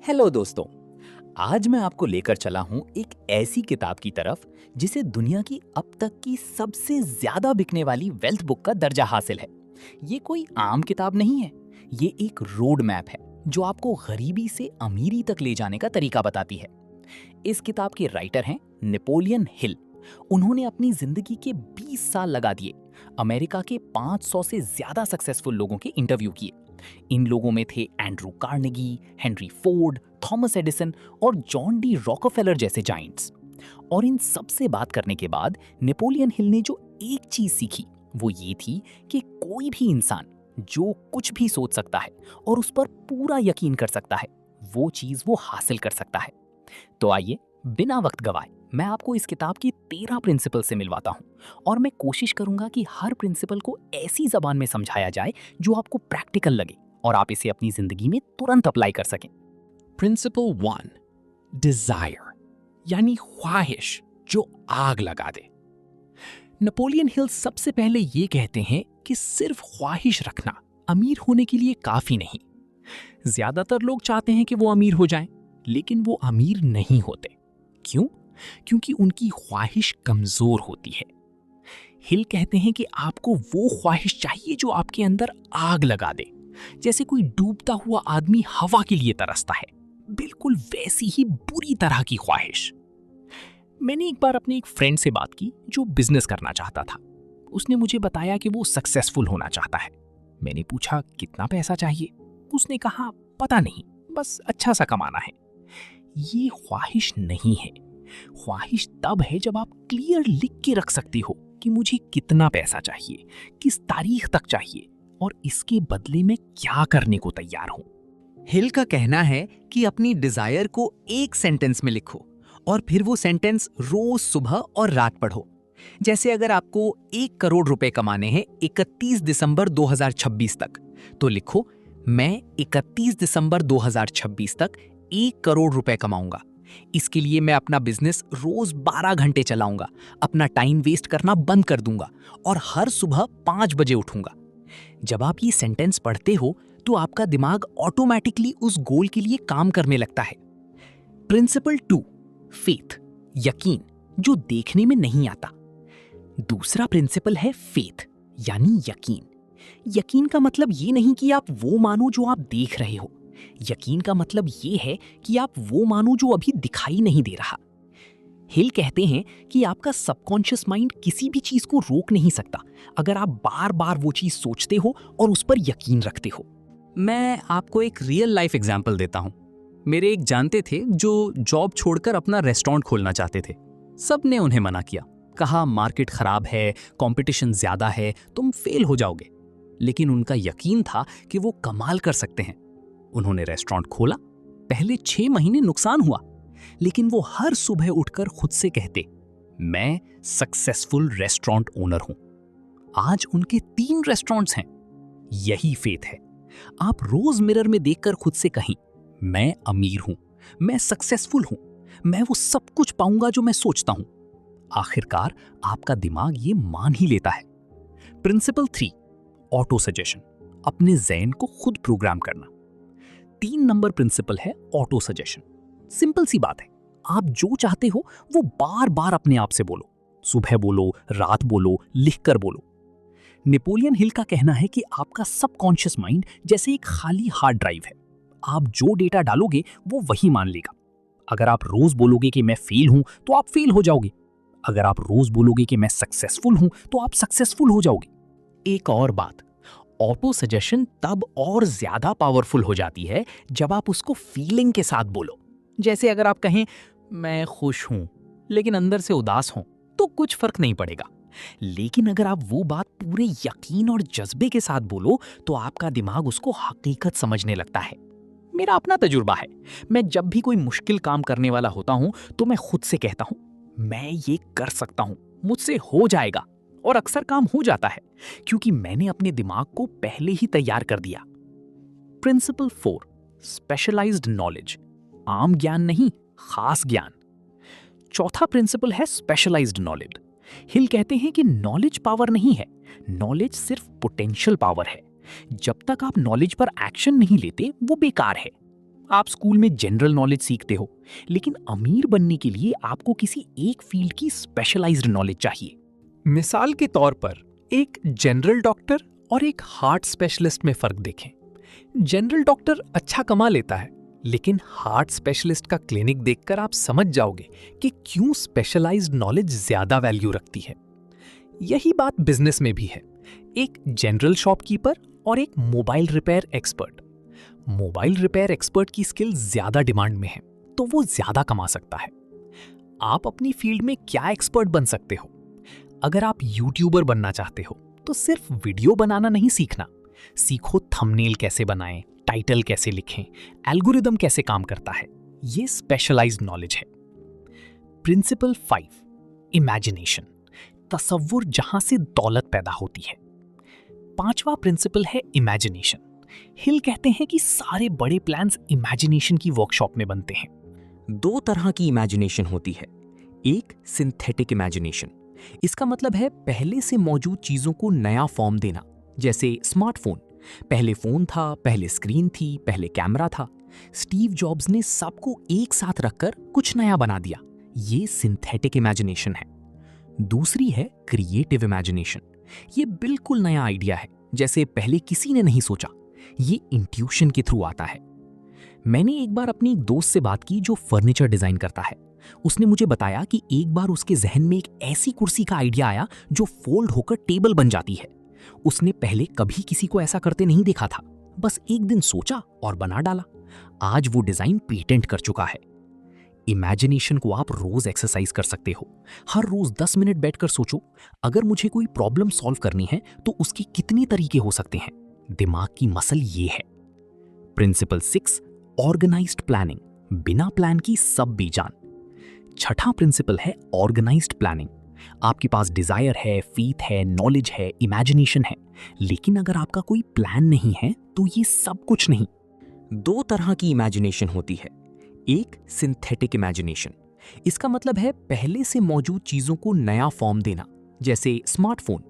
Hello दोस्तों। आज मैं आपको लेकर चला हूं एक ऐसी किताब की तरफ जिसे दुनिया की अब तक की सबसे ज्यादा बिकने वाली वेल्थ बुक का दर्जा हासिल है। ये कोई आम किताब नहीं है, ये एक रोड मैप है जो आपको गरीबी से अमीरी तक ले जाने का तरीका बताती है। इस किताब के राइटर हैं नेपोलियन हिल। उन्होंने अपनी जिंदगी के 20 साल लगा दिए, अमेरिका के 500 से ज्यादा सक्सेसफुल लोगों के इंटरव्यू किए। इन लोगों में थे Andrew Carnegie, Henry Ford, Thomas Edison और जॉन डी रॉकफेलर जैसे जाइंट्स। और इन सब से बात करने के बाद नेपोलियन हिल ने जो एक चीज सीखी वो ये थी कि कोई भी इंसान जो कुछ भी सोच सकता है और उस पर पूरा यकीन कर सकता है, वो चीज वो हासिल कर सकता है। तो आइए बिना वक्त गवाए मैं आपको इस किताब की 13 प्रिंसिपल से मिलवाता हूँ और मैं कोशिश करूंगा कि हर प्रिंसिपल को ऐसी जबान में समझाया जाए जो आपको प्रैक्टिकल लगे और आप इसे अपनी जिंदगी में तुरंत अप्लाई कर सकें। प्रिंसिपल 1, डिजायर यानी ख्वाहिश जो आग लगा दे। नेपोलियन हिल सबसे पहले ये कहते हैं कि सिर्फ ख्वाहिश रखना अमीर होने के लिए काफी नहीं। ज्यादातर लोग चाहते हैं कि वो अमीर हो जाएं, लेकिन वो अमीर नहीं होते। क्यों? क्योंकि उनकी ख्वाहिश कमजोर होती है। हिल कहते हैं कि आपको वो ख्वाहिश चाहिए जो आपके अंदर आग लगा दे, जैसे कोई डूबता हुआ आदमी हवा के लिए तरसता है, बिल्कुल वैसी ही बुरी तरह की ख्वाहिश। मैंने एक बार अपने एक फ्रेंड से बात की जो बिजनेस करना चाहता था। उसने मुझे बताया कि वो सक्सेसफुल होना चाहता है। मैंने पूछा कितना पैसा चाहिए? उसने कहा पता नहीं, बस अच्छा सा कमाना है। ये ख्वाहिश नहीं है। ख्वाहिश तब है जब आप क्लियर लिख के रख सकते हो कि मुझे कितना पैसा चाहिए, किस तारीख तक चाहिए और इसके बदले में क्या करने को तैयार हूं। हिल का कहना है कि अपनी डिजायर को एक सेंटेंस में लिखो और फिर वो सेंटेंस रोज सुबह और रात पढ़ो। जैसे अगर आपको 1 करोड़ रुपए कमाने हैं 31 दिसंबर 2026 तक, तो लिखो मैं 31 दिसंबर 2026 तक 1 करोड़ रुपए कमाऊंगा। इसके लिए मैं अपना बिजनेस रोज 12 घंटे चलाऊंगा, अपना टाइम वेस्ट करना बंद कर दूंगा और हर सुबह 5 बजे उठूंगा। जब आप ये सेंटेंस पढ़ते हो तो आपका दिमाग ऑटोमेटिकली उस गोल के लिए काम करने लगता है। प्रिंसिपल 2, फेथ, यकीन जो देखने में नहीं आता। दूसरा प्रिंसिपल है फेथ यानी यकीन। यकीन का मतलब ये नहीं कि आप वो मानो जो आप देख रहे हो। यकीन का मतलब ये है कि आप वो मानो जो अभी दिखाई नहीं दे रहा। हिल कहते हैं कि आपका सबकॉन्शियस माइंड किसी भी चीज को रोक नहीं सकता अगर आप बार बार वो चीज सोचते हो और उस पर यकीन रखते हो। मैं आपको एक रियल लाइफ एग्जाम्पल देता हूं। मेरे एक जानते थे जो जॉब छोड़कर अपना रेस्टोरेंट खोलना चाहते थे। सबने उन्हें मना किया, कहा मार्केट खराब है, कंपटीशन ज्यादा है, तुम फेल हो जाओगे। लेकिन उनका यकीन था कि वो कमाल कर सकते हैं। उन्होंने रेस्टोरेंट खोला। पहले 6 महीने नुकसान हुआ, लेकिन वो हर सुबह उठकर खुद से कहते मैं सक्सेसफुल रेस्टोरेंट ओनर हूं। आज उनके 3 रेस्टोरेंट्स हैं। यही फेथ है। आप रोज मिरर में देखकर खुद से कहें मैं अमीर हूं, मैं सक्सेसफुल हूं, मैं वो सब कुछ पाऊंगा जो मैं सोचता हूं। आखिरकार आपका दिमाग ये मान ही लेता है। प्रिंसिपल 3, ऑटो सजेशन, अपने ज़हन को खुद प्रोग्राम करना। 3 नंबर प्रिंसिपल है ऑटो सजेशन। सिंपल सी बात है, आप जो चाहते हो वो बार बार अपने आप से बोलो। सुबह बोलो, रात बोलो, लिखकर बोलो। नेपोलियन हिल का कहना है कि आपका सबकॉन्शियस माइंड जैसे एक खाली हार्ड ड्राइव है। आप जो डेटा डालोगे वो वही मान लेगा। अगर आप रोज बोलोगे कि मैं फेल हूं तो आप फेल हो जाओगे। अगर आप रोज बोलोगे कि मैं सक्सेसफुल हूं तो आप सक्सेसफुल हो जाओगे। एक और बात, ऑटो सजेशन तब और ज्यादा पावरफुल हो जाती है जब आप उसको फीलिंग के साथ बोलो। जैसे अगर आप कहें मैं खुश हूं लेकिन अंदर से उदास हूं, तो कुछ फर्क नहीं पड़ेगा। लेकिन अगर आप वो बात पूरे यकीन और जज्बे के साथ बोलो तो आपका दिमाग उसको हकीकत समझने लगता है। मेरा अपना तजुर्बा है। मैं जब भी कोई मुश्किल काम करने वाला होता हूं तो मैं खुद से कहता हूं मैं ये कर सकता हूं, मुझसे हो जाएगा। और अक्सर काम हो जाता है क्योंकि मैंने अपने दिमाग को पहले ही तैयार कर दिया। प्रिंसिपल 4, स्पेशलाइज्ड नॉलेज, आम ज्ञान नहीं, खास ज्ञान। चौथा प्रिंसिपल है स्पेशलाइज्ड नॉलेज। हिल कहते हैं कि नॉलेज पावर नहीं है, नॉलेज सिर्फ पोटेंशियल पावर है। जब तक आप नॉलेज पर एक्शन नहीं लेते वो बेकार है। आप स्कूल में जनरल नॉलेज सीखते हो, लेकिन अमीर बनने के लिए आपको किसी एक फील्ड की स्पेशलाइज्ड नॉलेज चाहिए। मिसाल के तौर पर एक जनरल डॉक्टर और एक हार्ट स्पेशलिस्ट में फर्क देखें। जनरल डॉक्टर अच्छा कमा लेता है, लेकिन हार्ट स्पेशलिस्ट का क्लिनिक देखकर आप समझ जाओगे कि क्यों स्पेशलाइज्ड नॉलेज ज्यादा वैल्यू रखती है। यही बात बिजनेस में भी है। एक जनरल शॉपकीपर और एक mobile repair expert. Mobile repair expert की स्किल ज्यादा डिमांड में है, तो वो ज्यादा कमा सकता है। आप अपनी फील्ड में क्या एक्सपर्ट बन सकते हो? अगर आप यूट्यूबर बनना चाहते हो तो सिर्फ वीडियो बनाना नहीं सीखना, सीखो थंबनेल कैसे बनाएं, टाइटल कैसे लिखें, एल्गोरिदम कैसे काम करता है। ये स्पेशलाइज्ड नॉलेज है। प्रिंसिपल 5, इमेजिनेशन, तसव्वुर जहां से दौलत पैदा होती है। 5वां प्रिंसिपल है इमेजिनेशन। हिल कहते हैं कि सारे बड़े प्लान्स इमेजिनेशन की वर्कशॉप में बनते हैं। 2 तरह की इमेजिनेशन होती है। एक सिंथेटिक इमेजिनेशन, इसका मतलब है पहले से मौजूद चीजों को नया फॉर्म देना। जैसे स्मार्टफोन, पहले फोन था, पहले स्क्रीन थी, पहले कैमरा था। स्टीव जॉब्स ने सबको एक साथ रखकर कुछ नया बना दिया। ये सिंथेटिक इमेजिनेशन है। दूसरी है क्रिएटिव इमेजिनेशन। ये बिल्कुल नया आइडिया है, जैसे पहले किसी ने नहीं सोचा। ये इंट्यूशन के थ्रू आता है। मैंने एक बार अपनी एक दोस्त से बात की जो फर्नीचर डिजाइन करता है। उसने मुझे बताया कि एक बार उसके जहन में एक ऐसी कुर्सी का आइडिया आया जो फोल्ड होकर टेबल बन जाती है। उसने पहले कभी किसी को ऐसा करते नहीं देखा था, बस एक दिन सोचा और बना डाला। आज वो डिजाइन पेटेंट कर चुका है। इमेजिनेशन को आप रोज एक्सरसाइज कर सकते हो। हर रोज 10 मिनट बैठकर सोचो, अगर मुझे कोई प्रॉब्लम सॉल्व करनी है तो उसके कितने तरीके हो सकते हैं। दिमाग की मसल ये है। प्रिंसिपल 6, ऑर्गेनाइज्ड प्लानिंग, बिना प्लान की सब बेजान। छठा प्रिंसिपल है ऑर्गेनाइज्ड प्लानिंग। आपके पास डिजायर है, फीथ है, नॉलेज है, इमेजिनेशन है, लेकिन अगर आपका कोई प्लान नहीं है तो ये सब कुछ नहीं। 2 तरह की इमेजिनेशन होती है। एक सिंथेटिक इमेजिनेशन, इसका मतलब है पहले से मौजूद चीजों को नया फॉर्म देना। जैसे स्मार्टफोन,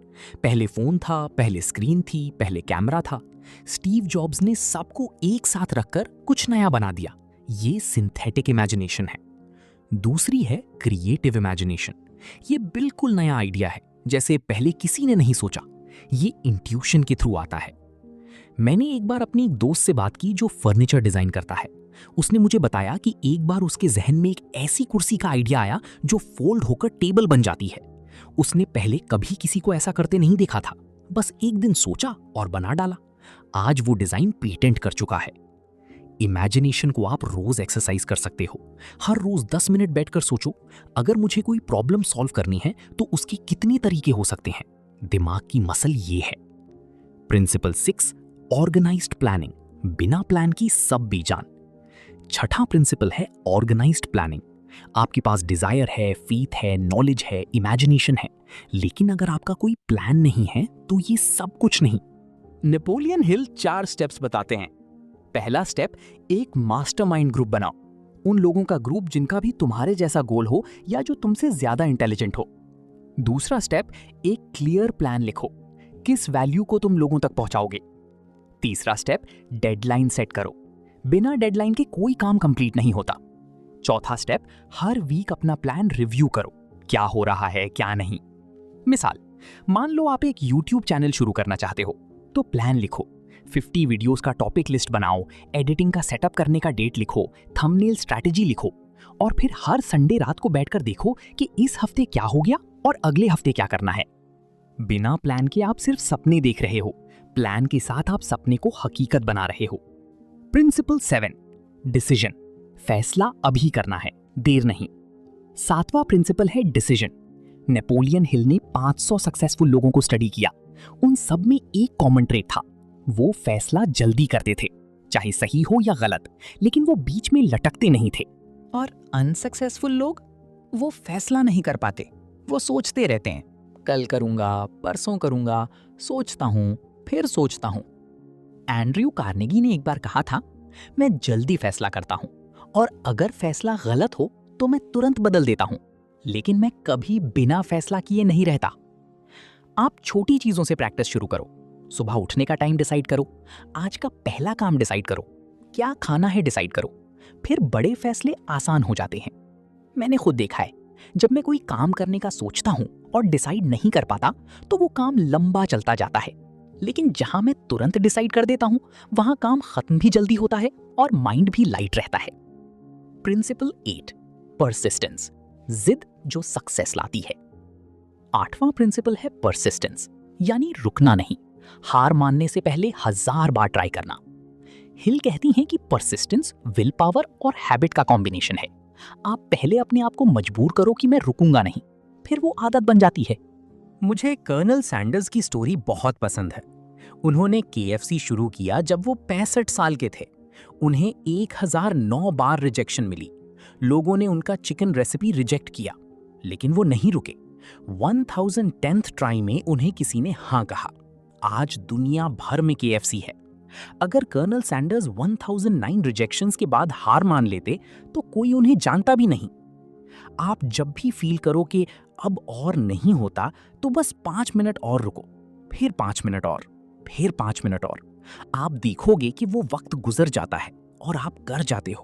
पहले फोन था, पहले स्क्रीन थी, पहले कैमरा था। स्टीव जॉब्स ने सबको एक साथ रखकर कुछ नया बना दिया। ये सिंथेटिक इमेजिनेशन है। दूसरी है क्रिएटिव इमेजिनेशन। ये बिल्कुल नया आइडिया है, जैसे पहले किसी ने नहीं सोचा। ये इंट्यूशन के थ्रू आता है। मैंने एक बार अपनी एक दोस्त से बात की जो फर्नीचर डिजाइन करता है। उसने मुझे बताया कि एक बार उसके जहन में एक ऐसी कुर्सी का आइडिया आया जो फोल्ड होकर टेबल बन जाती है। उसने पहले कभी किसी को ऐसा करते नहीं देखा था, बस एक दिन सोचा और बना डाला। आज वो डिजाइन पेटेंट कर चुका है। इमेजिनेशन को आप रोज एक्सरसाइज कर सकते हो। हर रोज 10 मिनट बैठकर सोचो, अगर मुझे कोई प्रॉब्लम सॉल्व करनी है तो उसके कितने तरीके हो सकते हैं। दिमाग की मसल ये है। प्रिंसिपल 6, ऑर्गेनाइज्ड प्लानिंग, बिना प्लान की सब बेजान। छठा प्रिंसिपल है ऑर्गेनाइज्ड प्लानिंग। आपके पास डिजायर है, फीथ है, नॉलेज है, इमेजिनेशन है, लेकिन अगर आपका कोई प्लान नहीं है तो ये सब कुछ नहीं। नेपोलियन हिल 4 स्टेप्स बताते हैं। पहला स्टेप, एक मास्टरमाइंड ग्रुप बनाओ। उन लोगों का ग्रुप जिनका भी तुम्हारे जैसा गोल हो या जो तुमसे ज्यादा इंटेलिजेंट हो। दूसरा स्टेप, एक क्लियर प्लान लिखो, किस वैल्यू को तुम लोगों तक पहुंचाओगे। तीसरा स्टेप, डेडलाइन सेट करो। बिना डेडलाइन के कोई काम कंप्लीट नहीं होता। चौथा स्टेप, हर वीक अपना प्लान रिव्यू करो, क्या हो रहा है क्या नहीं। मिसाल, मान लो आप एक YouTube चैनल शुरू करना चाहते हो, तो प्लान लिखो, 50 वीडियोस का टॉपिक लिस्ट बनाओ, एडिटिंग का सेटअप करने का डेट लिखो, थंबनेल स्ट्रैटेजी लिखो, और फिर हर संडे रात को बैठकर देखो कि इस हफ्ते क्या हो गया और अगले हफ्ते क्या करना है। बिना प्लान के आप सिर्फ सपने देख रहे हो, प्लान के साथ आप सपने को हकीकत बना रहे हो। प्रिंसिपल 7, डिसीजन, फैसला अभी करना है, देर नहीं। 7वां प्रिंसिपल है डिसीजन। नेपोलियन हिल ने 500 सक्सेसफुल लोगों को स्टडी किया। उन सब में एक कॉमन ट्रेट था, वो फैसला जल्दी करते थे, चाहे सही हो या गलत, लेकिन वो बीच में लटकते नहीं थे। और अनसक्सेसफुल लोग, वो फैसला नहीं कर पाते, वो सोचते रहते हैं, कल करूंगा, परसों करूंगा, सोचता हूं, फिर सोचता हूं। एंड्रयू कार्नेगी ने एक बार कहा था, मैं जल्दी फैसला करता हूं और अगर फैसला गलत हो तो मैं तुरंत बदल देता हूं, लेकिन मैं कभी बिना फैसला किए नहीं रहता। आप छोटी चीजों से प्रैक्टिस शुरू करो। सुबह उठने का टाइम डिसाइड करो, आज का पहला काम डिसाइड करो, क्या खाना है डिसाइड करो, फिर बड़े फैसले आसान हो जाते हैं। मैंने खुद देखा है, जब मैं कोई काम करने का सोचता हूँ और डिसाइड नहीं कर पाता तो वो काम लंबा चलता जाता है, लेकिन जहां मैं तुरंत डिसाइड कर देता हूँ वहां काम खत्म भी जल्दी होता है और माइंड भी लाइट रहता है। प्रिंसिपल 8, परसिस्टेंस, जिद जो सक्सेस लाती है। 8वां प्रिंसिपल है परसिस्टेंस, यानी रुकना नहीं, हार मानने से पहले 1000 बार ट्राई करना। हिल कहती हैं कि परसिस्टेंस विल पावर और हैबिट का कॉम्बिनेशन है। आप पहले अपने आप को मजबूर करो कि मैं रुकूंगा नहीं, फिर वो आदत बन जाती है। मुझे कर्नल सैंडर्स की स्टोरी बहुत पसंद है। उन्होंने KFC शुरू किया जब वो 65 साल के थे। उन्हें 1009 बार रिजेक्शन मिली। लोगों ने उनका चिकन रेसिपी रिजेक्ट किया, लेकिन वो नहीं रुके। 1010th ट्राई में उन्हें किसी ने हाँ कहा। आज दुनिया भर में KFC है। अगर कर्नल सैंडर्स 1009 रिजेक्शंस के बाद हार मान लेते तो कोई उन्हें जानता भी नहीं। आप जब भी फील करो कि अब और नहीं होता तो बस 5 मिनट और रुको, फिर 5 मिनट और, फिर 5 मिनट और। आप देखोगे कि वो वक्त गुजर जाता है और आप कर जाते हो।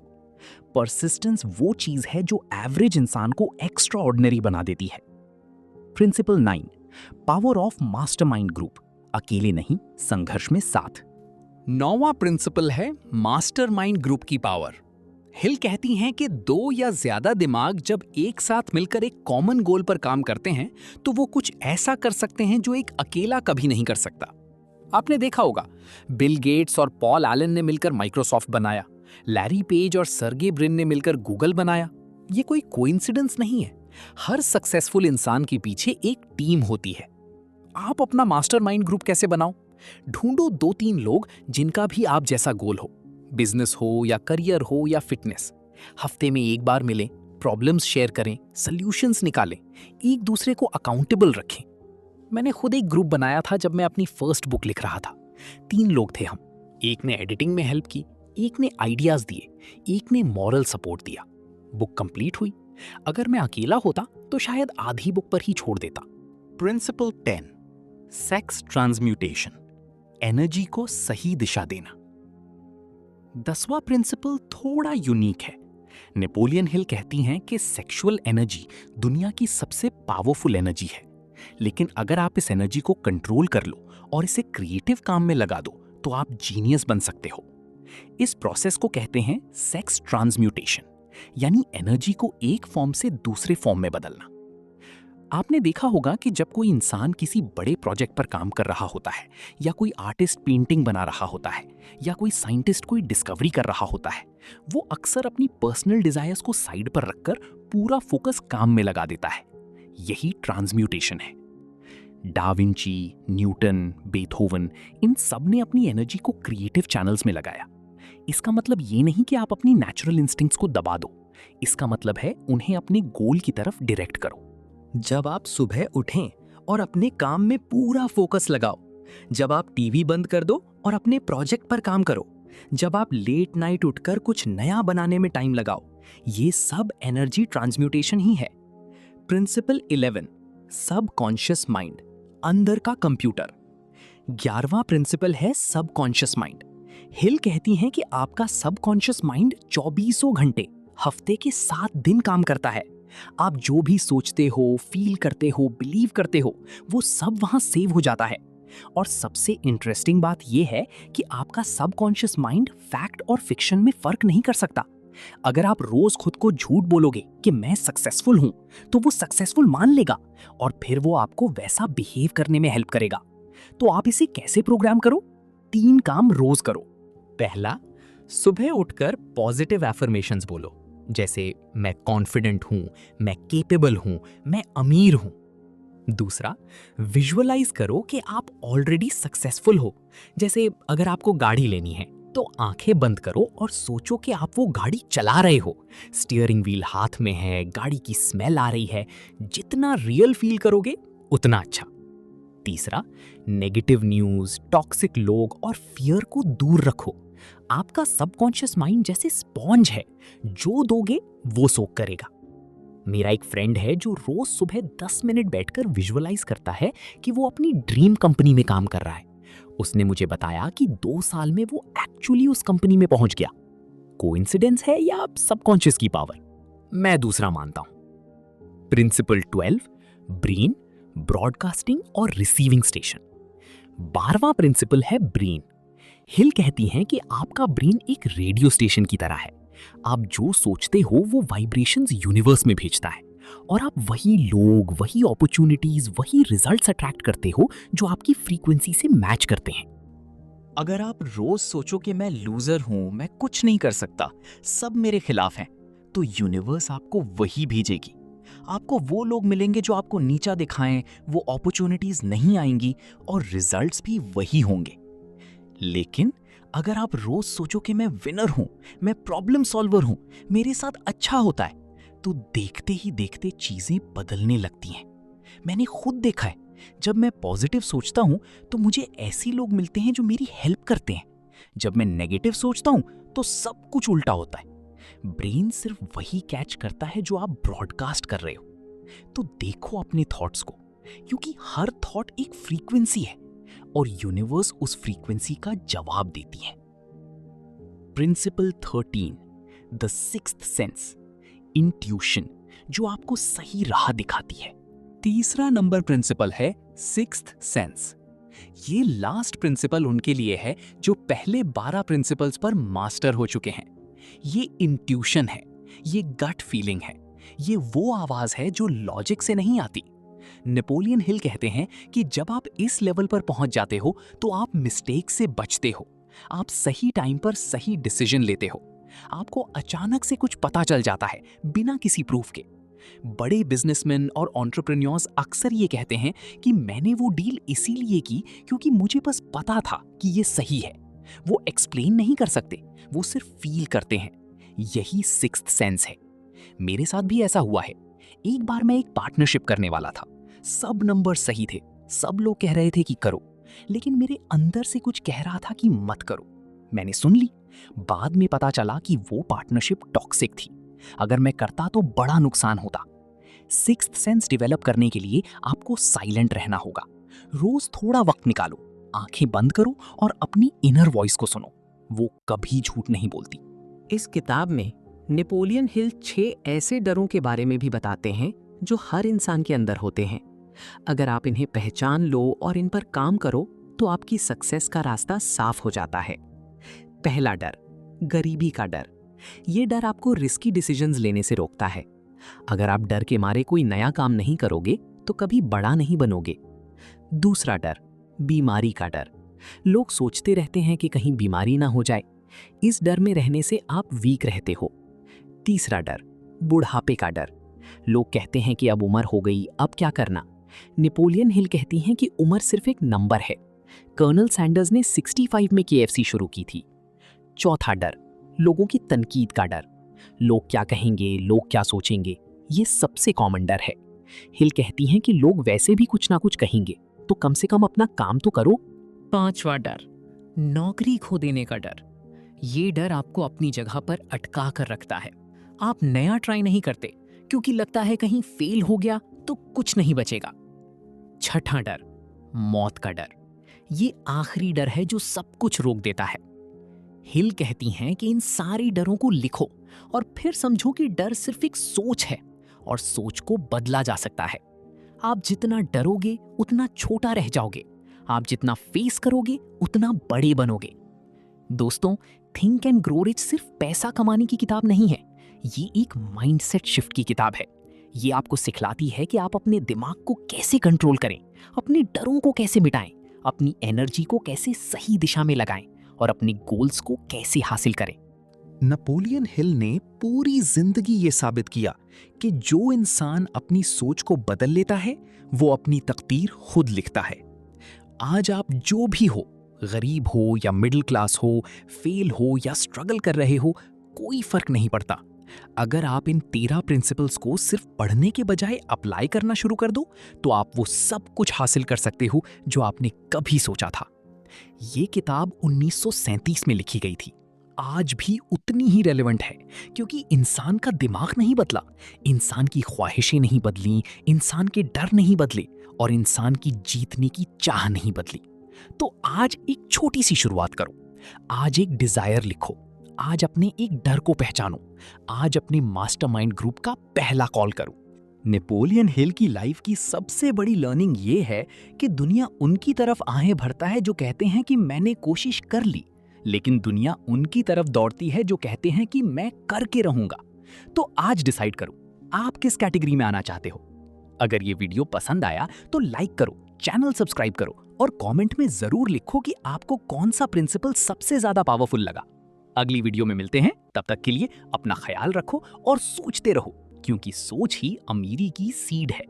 परसिस्टेंस वो चीज है जो एवरेज इंसान को एक्स्ट्रा ऑर्डिनरी बना देती है। Principle 9, power of mastermind group, अकेले नहीं, संघर्ष में साथ। 9वां प्रिंसिपल है मास्टरमाइंड ग्रुप की पावर। हिल कहती हैं कि 2 या ज्यादा दिमाग जब एक साथ मिलकर एक कॉमन गोल पर काम करते हैं तो वो कुछ ऐसा कर सकते हैं जो एक अकेला कभी नहीं कर सकता। आपने देखा होगा, बिल गेट्स और पॉल एलन ने मिलकर माइक्रोसॉफ्ट बनाया, लैरी पेज और सर्गे ब्रिन ने मिलकर गूगल बनाया। ये कोई कोइंसिडेंस नहीं है। हर सक्सेसफुल इंसान के पीछे एक टीम होती है। आप अपना मास्टरमाइंड ग्रुप कैसे बनाओ? ढूंढो 2-3 लोग जिनका भी आप जैसा गोल हो, बिजनेस हो या करियर हो या फिटनेस। हफ्ते में एक बार मिलें, प्रॉब्लम्स शेयर करें, सॉल्यूशंस निकालें, एक दूसरे को अकाउंटेबल रखें। मैंने खुद एक ग्रुप बनाया था जब मैं अपनी फर्स्ट बुक लिख रहा था। 3 लोग थे हम। एक ने एडिटिंग में हेल्प की, एक ने आइडियाज दिए, एक ने मॉरल सपोर्ट दिया। बुक कंप्लीट हुई। अगर मैं अकेला होता तो शायद आधी बुक पर ही छोड़ देता। प्रिंसिपल 10, सेक्स ट्रांसम्यूटेशन, एनर्जी को सही दिशा देना। 10वां प्रिंसिपल थोड़ा यूनिक है। नेपोलियन हिल कहती हैं कि सेक्सुअल एनर्जी दुनिया की सबसे पावरफुल एनर्जी है, लेकिन अगर आप इस एनर्जी को कंट्रोल कर लो और इसे क्रिएटिव काम में लगा दो तो आप जीनियस बन सकते हो। इस प्रोसेस को कहते हैं सेक्स ट्रांसम्यूटेशन, यानी एनर्जी को एक फॉर्म से दूसरे फॉर्म में बदलना। आपने देखा होगा कि जब कोई इंसान किसी बड़े प्रोजेक्ट पर काम कर रहा होता है, या कोई आर्टिस्ट पेंटिंग बना रहा होता है, या कोई साइंटिस्ट कोई डिस्कवरी कर रहा होता है, वो अक्सर अपनी पर्सनल डिजायर्स को साइड पर रखकर पूरा फोकस काम में लगा देता है। यही ट्रांसम्यूटेशन है। डा विंची, न्यूटन, बेथोवन, इन सब ने अपनी एनर्जी को क्रिएटिव चैनल्स में लगाया। इसका मतलब ये नहीं कि आप अपनी नेचुरल इंस्टिंक्ट्स को दबा दो। इसका मतलब है उन्हें अपने गोल की तरफ डायरेक्ट करो। जब आप सुबह उठें और अपने काम में पूरा फोकस लगाओ, जब आप टीवी बंद कर दो और अपने प्रोजेक्ट पर काम करो, जब आप लेट नाइट उठकर कुछ नया बनाने में टाइम लगाओ, ये सब एनर्जी ट्रांसम्यूटेशन ही है। प्रिंसिपल 11, सबकॉन्शियस माइंड, अंदर का कंप्यूटर। 11वां प्रिंसिपल है सबकॉन्शियस माइंड। हिल कहती हैं कि आपका सबकॉन्शियस माइंड 24 घंटे हफ्ते के 7 दिन काम करता है। आप जो भी सोचते हो, फील करते हो, बिलीव करते हो, वो सब वहां सेव हो जाता है। और सबसे इंटरेस्टिंग बात यह है कि आपका सबकॉन्शियस माइंड फैक्ट और फिक्शन में फर्क नहीं कर सकता। अगर आप रोज खुद को झूठ बोलोगे कि मैं सक्सेसफुल हूं, तो वो सक्सेसफुल मान लेगा और फिर वो आपको वैसा बिहेव करने में हेल्प करेगा। तो आप इसे कैसे प्रोग्राम करो? 3 काम रोज करो। पहला, सुबह उठकर पॉजिटिव एफर्मेशंस बोलो, जैसे मैं कॉन्फिडेंट हूं, मैं केपेबल हूं, मैं अमीर हूं। दूसरा, विजुअलाइज करो कि आप ऑलरेडी सक्सेसफुल हो। जैसे अगर आपको गाड़ी लेनी है तो आंखें बंद करो और सोचो कि आप वो गाड़ी चला रहे हो, स्टीयरिंग व्हील हाथ में है, गाड़ी की स्मेल आ रही है। जितना रियल फील करोगे उतना अच्छा। तीसरा, नेगेटिव न्यूज़, टॉक्सिक लोग और फियर को दूर रखो। आपका सबकॉन्शियस माइंड जैसे स्पॉन्ज है, जो दोगे वो सोक करेगा। मेरा एक फ्रेंड है जो रोज सुबह 10 मिनट बैठकर विजुअलाइज करता है कि वो अपनी ड्रीम कंपनी में काम कर रहा है। उसने मुझे बताया कि 2 साल में वो एक्चुअली उस कंपनी में पहुंच गया। कोइंसिडेंस है या सबकॉन्शियस की पावर? मैं दूसरा मानता हूं। प्रिंसिपल 12, ब्रेन, ब्रॉडकास्टिंग और रिसीविंग स्टेशन। 12वां प्रिंसिपल है ब्रेन। हिल कहती हैं कि आपका ब्रेन एक रेडियो स्टेशन की तरह है। आप जो सोचते हो वो वाइब्रेशंस यूनिवर्स में भेजता है और आप वही लोग, वही अपॉर्चुनिटीज, वही रिजल्ट्स अट्रैक्ट करते हो जो आपकी फ्रीक्वेंसी से मैच करते हैं। अगर आप रोज सोचो कि मैं लूजर हूं, मैं कुछ नहीं कर सकता, सब मेरे खिलाफ हैं, तो यूनिवर्स आपको वही भेजेगी। आपको वो लोग मिलेंगे जो आपको नीचा दिखाएं, वो अपॉर्चुनिटीज नहीं आएंगी और रिजल्ट्स भी वही होंगे। लेकिन अगर आप रोज सोचो कि मैं विनर हूं, मैं प्रॉब्लम सॉल्वर हूं, मेरे साथ अच्छा होता है, तो देखते ही देखते चीजें बदलने लगती हैं। मैंने खुद देखा है, जब मैं पॉजिटिव सोचता हूं तो मुझे ऐसे लोग मिलते हैं जो मेरी हेल्प करते हैं। जब मैं नेगेटिव सोचता हूं तो सब कुछ उल्टा होता है। ब्रेन सिर्फ वही कैच करता है जो आप ब्रॉडकास्ट कर रहे हो। तो देखो अपने थॉट्स को, क्योंकि हर थॉट एक फ्रीक्वेंसी है और यूनिवर्स उस फ्रीक्वेंसी का जवाब देती है। Principle 13, the sixth sense, intuition, जो आपको सही राह दिखाती है। तीसरा नंबर प्रिंसिपल है सिक्स्थ सेंस। ये लास्ट प्रिंसिपल उनके लिए है जो पहले 12 प्रिंसिपल्स पर मास्टर हो चुके हैं। ये इंट्यूशन है, ये गट फीलिंग है, ये वो आवाज है जो लॉजिक से नहीं आती। नेपोलियन हिल कहते हैं कि जब आप इस लेवल पर पहुंच जाते हो तो आप मिस्टेक से बचते हो, आप सही टाइम पर सही डिसीजन लेते हो, आपको अचानक से कुछ पता चल जाता है बिना किसी प्रूफ के। बड़े बिजनेसमैन और एंटरप्रेन्योर्स अक्सर ये कहते हैं कि मैंने वो डील इसीलिए की क्योंकि मुझे बस पता था कि ये सही है। वो एक्सप्लेन नहीं कर सकते, वो सिर्फ फील करते हैं। यही सिक्स्थ सेंस है। मेरे साथ भी ऐसा हुआ है। एक बार मैं एक पार्टनरशिप करने वाला था, सब नंबर सही थे, सब लोग कह रहे थे कि करो, लेकिन मेरे अंदर से कुछ कह रहा था कि मत करो। मैंने सुन ली। बाद में पता चला कि वो पार्टनरशिप टॉक्सिक थी। अगर मैं करता तो बड़ा नुकसान होता। सिक्स्थ सेंस डेवलप करने के लिए आपको साइलेंट रहना होगा। रोज थोड़ा वक्त निकालो, आंखें बंद करो और अपनी इनर वॉइस को सुनो। वो कभी झूठ नहीं बोलती। इस किताब में नेपोलियन हिल 6 ऐसे डरों के बारे में भी बताते हैं जो हर इंसान के अंदर होते हैं। अगर आप इन्हें पहचान लो और इन पर काम करो तो आपकी सक्सेस का रास्ता साफ हो जाता है। पहला डर, गरीबी का डर। ये डर आपको रिस्की डिसीजंस लेने से रोकता है। अगर आप डर के मारे कोई नया काम नहीं करोगे तो कभी बड़ा नहीं बनोगे। दूसरा डर, बीमारी का डर। लोग सोचते रहते हैं कि कहीं बीमारी ना हो जाए। इस डर में रहने से आप वीक रहते हो। तीसरा डर, बुढ़ापे का डर। लोग कहते हैं कि अब उम्र हो गई, अब क्या करना। नेपोलियन हिल कहती हैं कि उम्र सिर्फ एक नंबर है। कर्नल सैंडर्स ने 65 में KFC शुरू की थी। चौथा डर, लोगों की तनकीद का डर। लोग क्या कहेंगे, लोग क्या सोचेंगे, ये सबसे कॉमन डर है। हिल कहती हैं कि लोग वैसे भी कुछ ना कुछ कहेंगे, तो कम से कम अपना काम तो करो। पांचवा डर, नौकरी खो देने का डर। ये डर आपको अपनी जगह पर अटका कर रखता है। आप नया ट्राई नहीं करते क्योंकि लगता है कहीं फेल हो गया तो कुछ नहीं बचेगा। छठा डर, मौत का डर। ये आखिरी डर है जो सब कुछ रोक देता है। हिल कहती हैं कि इन सारे डरों को लिखो और फिर समझो कि डर सिर्फ एक सोच है और सोच को बदला जा सकता है। आप जितना डरोगे उतना छोटा रह जाओगे, आप जितना फेस करोगे उतना बड़े बनोगे। दोस्तों, थिंक एंड ग्रो रिच सिर्फ पैसा कमाने की किताब नहीं है, ये एक माइंडसेट शिफ्ट की किताब है। ये आपको सिखलाती है कि आप अपने दिमाग को कैसे कंट्रोल करें, अपने डरों को कैसे मिटाएं, अपनी एनर्जी को कैसे सही दिशा में लगाएं और अपने गोल्स को कैसे हासिल करें। नेपोलियन हिल ने पूरी जिंदगी ये साबित किया कि जो इंसान अपनी सोच को बदल लेता है वो अपनी तकदीर खुद लिखता है। आज आप जो भी हो, गरीब हो या मिडिल क्लास हो, फेल हो या स्ट्रगल कर रहे हो, कोई फर्क नहीं पड़ता। अगर आप इन 13 प्रिंसिपल्स को सिर्फ पढ़ने के बजाय अप्लाई करना शुरू कर दो तो आप वो सब कुछ हासिल कर सकते हो जो आपने कभी सोचा था। ये किताब 1937 में लिखी गई थी, आज भी उतनी ही रेलेवेंट है क्योंकि इंसान का दिमाग नहीं बदला, इंसान की ख्वाहिशें नहीं बदली, इंसान के डर नहीं बदले और इंसान की जीतने की चाह नहीं बदली। तो आज एक छोटी सी शुरुआत करो। आज एक डिजायर लिखो, आज अपने एक डर को पहचानूं, आज अपने मास्टरमाइंड ग्रुप का पहला कॉल करूं। नेपोलियन हिल की लाइफ की सबसे बड़ी लर्निंग ये है कि दुनिया उनकी तरफ आहें भरता है जो कहते हैं कि मैंने कोशिश कर ली, लेकिन दुनिया उनकी तरफ दौड़ती है जो कहते हैं कि मैं करके रहूंगा। तो आज डिसाइड करो, आप किस कैटेगरी में आना चाहते हो। अगर ये वीडियो पसंद आया तो लाइक करो, चैनल सब्सक्राइब करो और कमेंट में जरूर लिखो कि आपको कौन सा प्रिंसिपल सबसे ज्यादा पावरफुल लगा। अगली वीडियो में मिलते हैं, तब तक के लिए अपना ख्याल रखो और सोचते रहो, क्योंकि सोच ही अमीरी की सीड है।